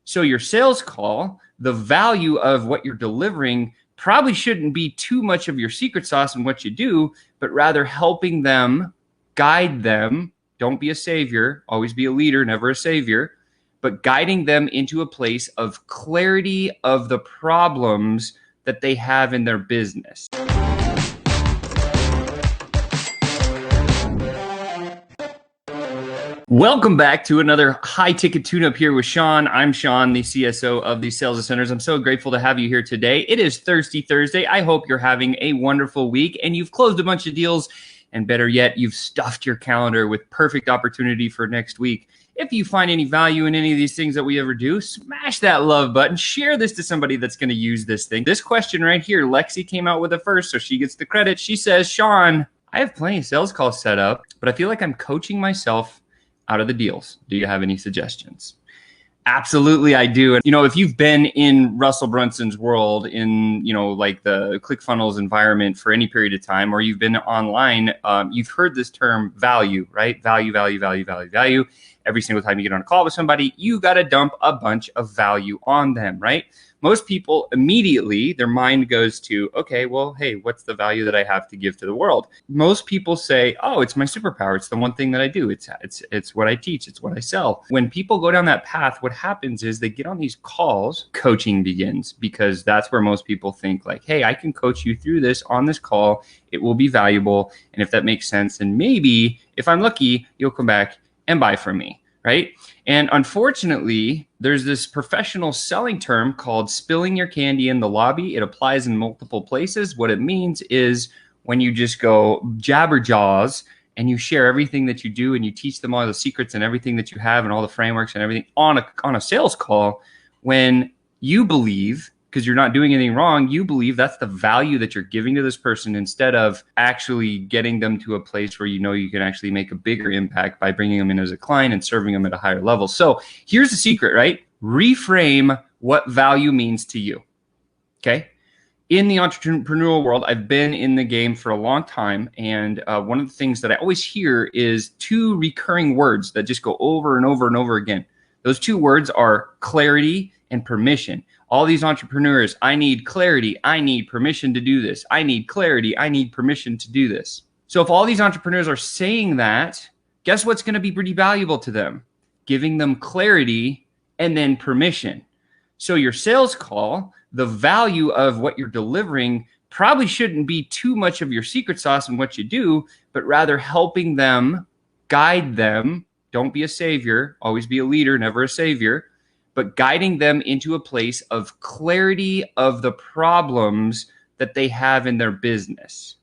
So your sales call, the value of what you're delivering probably shouldn't be too much of your secret sauce in what you do, but rather helping them, guide them. Don't be a savior, always be a leader, never a savior, but guiding them into a place of clarity of the problems that they have in their business. Welcome back to another high ticket tune-up here with Sean. I'm Sean, the CSO of the Sales Centers. I'm so grateful to have you here today. It is Thirsty Thursday. I hope you're having a wonderful week and you've closed a bunch of deals, and better yet, you've stuffed your calendar with perfect opportunity for next week. If you find any value in any of these things that we ever do, smash that love button. Share this to somebody that's going to use this thing. This question right here, Lexi came out with it first, so she gets the credit. She says, Sean, I have plenty of sales calls set up, but I feel like I'm coaching myself out of the deals. Do you have any suggestions? Absolutely, I do. And, if you've been in Russell Brunson's world in, like the ClickFunnels environment for any period of time, or you've been online, you've heard this term value, right? Value, value, value, value, value. Every single time you get on a call with somebody, you got to dump a bunch of value on them, right? Most people immediately, their mind goes to, okay, well, hey, what's the value that I have to give to the world? Most people say, oh, it's my superpower. It's the one thing that I do. It's what I teach. It's what I sell. When people go down that path, what happens is they get on these calls, coaching begins, because that's where most people think like, hey, I can coach you through this on this call. It will be valuable. And if that makes sense, then maybe if I'm lucky, you'll come back and buy from me, right? And unfortunately, there's this professional selling term called spilling your candy in the lobby. It applies in multiple places. What it means is when you just go jabberjaws and you share everything that you do and you teach them all the secrets and everything that you have and all the frameworks and everything on a sales call, when you believe, because you're not doing anything wrong, you believe that's the value that you're giving to this person instead of actually getting them to a place where you can actually make a bigger impact by bringing them in as a client and serving them at a higher level. So here's the secret, right? Reframe what value means to you, okay? In the entrepreneurial world, I've been in the game for a long time, and one of the things that I always hear is two recurring words that just go over and over and over again. Those two words are clarity and permission. All these entrepreneurs, I need clarity. I need permission to do this. I need clarity. I need permission to do this. So if all these entrepreneurs are saying that, guess what's going to be pretty valuable to them? Giving them clarity and then permission. So your sales call, the value of what you're delivering probably shouldn't be too much of your secret sauce in what you do, but rather helping them, guide them. Don't be a savior. Always be a leader, never a savior. But guiding them into a place of clarity of the problems that they have in their business.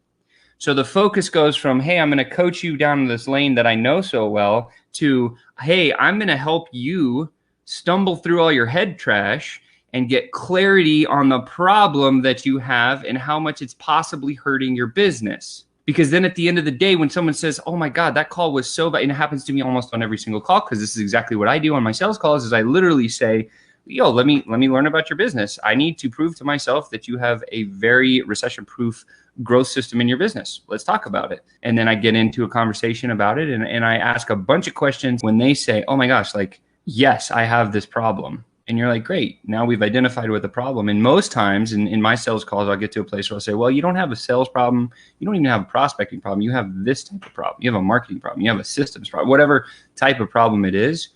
So the focus goes from, hey, I'm going to coach you down this lane that I know so well, to, hey, I'm going to help you stumble through all your head trash and get clarity on the problem that you have and how much it's possibly hurting your business. Because then at the end of the day, when someone says, oh my God, that call was so bad, and it happens to me almost on every single call, because this is exactly what I do on my sales calls, is I literally say, yo, let me learn about your business. I need to prove to myself that you have a very recession-proof growth system in your business. Let's talk about it. And then I get into a conversation about it, and I ask a bunch of questions. When they say, oh my gosh, like, yes, I have this problem. And you're like, great, now we've identified what the problem. And most times in my sales calls, I'll get to a place where I'll say, well, you don't have a sales problem. You don't even have a prospecting problem. You have this type of problem. You have a marketing problem. You have a systems problem, whatever type of problem it is.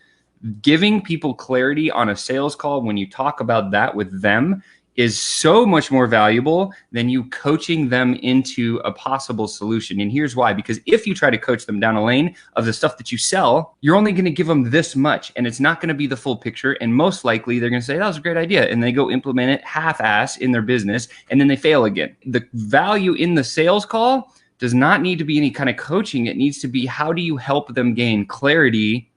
Giving people clarity on a sales call when you talk about that with them is so much more valuable than you coaching them into a possible solution. And here's why, because if you try to coach them down a lane of the stuff that you sell, you're only going to give them this much, and it's not going to be the full picture. And most likely they're going to say, that was a great idea. And they go implement it half-ass in their business, and then they fail again. The value in the sales call does not need to be any kind of coaching. It needs to be, how do you help them gain clarity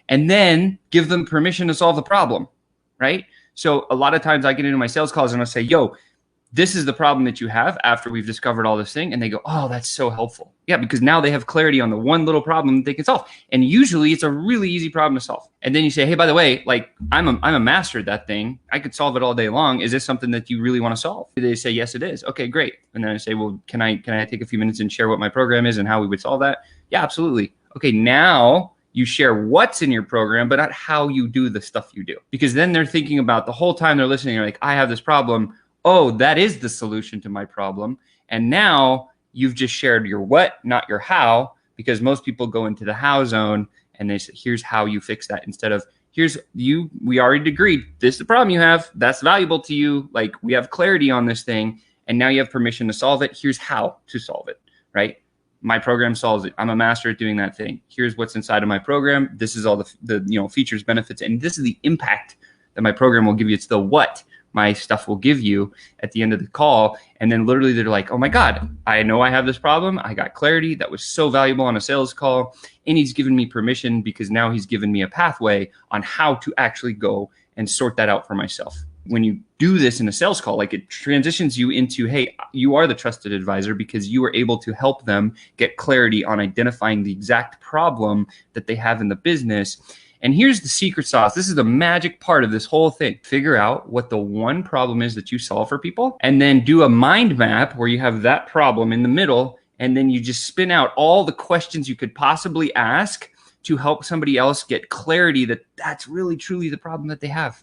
and then give them permission to solve the problem, right? So a lot of times I get into my sales calls and I'll say, yo, this is the problem that you have after we've discovered all this thing. And they go, oh, that's so helpful. Yeah, because now they have clarity on the one little problem that they can solve. And usually it's a really easy problem to solve. And then you say, hey, by the way, like I'm a master at that thing. I could solve it all day long. Is this something that you really want to solve? They say, yes, it is. Okay, great. And then I say, well, can I take a few minutes and share what my program is and how we would solve that? Yeah, absolutely. Okay, now you share what's in your program, but not how you do the stuff you do. Because then they're thinking about the whole time they're listening, they're like, I have this problem. Oh, that is the solution to my problem. And now you've just shared your what, not your how, because most people go into the how zone and they say, here's how you fix that, instead of we already agreed, this is the problem you have, that's valuable to you. Like, we have clarity on this thing, and now you have permission to solve it. Here's how to solve it, right? My program solves it. I'm a master at doing that thing. Here's what's inside of my program. This is all the features, benefits, and this is the impact that my program will give you. It's the what my stuff will give you at the end of the call. And then literally they're like, oh my God, I know I have this problem. I got clarity. That was so valuable on a sales call. And he's given me permission because now he's given me a pathway on how to actually go and sort that out for myself. When you do this in a sales call, like, it transitions you into, hey, you are the trusted advisor because you were able to help them get clarity on identifying the exact problem that they have in the business. And here's the secret sauce. This is the magic part of this whole thing. Figure out what the one problem is that you solve for people, and then do a mind map where you have that problem in the middle, and then you just spin out all the questions you could possibly ask to help somebody else get clarity that that's really truly the problem that they have.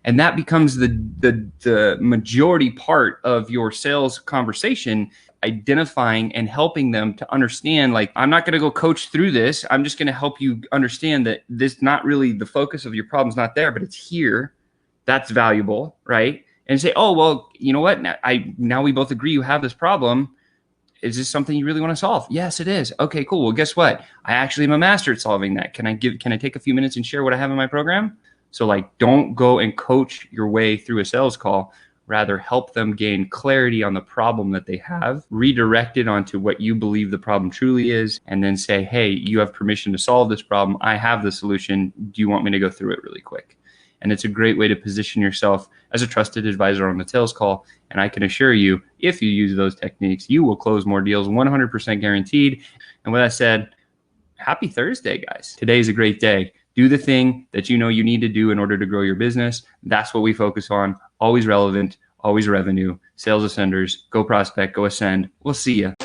And that becomes the majority part of your sales conversation, identifying and helping them to understand, like, I'm not going to go coach through this. I'm just going to help you understand that this, not really the focus of your problem's not there, but it's here. That's valuable, right? And say, oh, well, you know what? Now we both agree you have this problem. Is this something you really want to solve? Yes, it is. Okay, cool. Well, guess what? I actually am a master at solving that. Can I take a few minutes and share what I have in my program? So, like, don't go and coach your way through a sales call. Rather, help them gain clarity on the problem that they have, redirect it onto what you believe the problem truly is, and then say, hey, you have permission to solve this problem. I have the solution. Do you want me to go through it really quick? And it's a great way to position yourself as a trusted advisor on the sales call. And I can assure you, if you use those techniques, you will close more deals, 100% guaranteed. And with that said, happy Thursday, guys. Today is a great day. Do the thing that you know you need to do in order to grow your business. That's what we focus on. Always relevant, always revenue. Sales Ascenders. Go prospect, go ascend. We'll see you.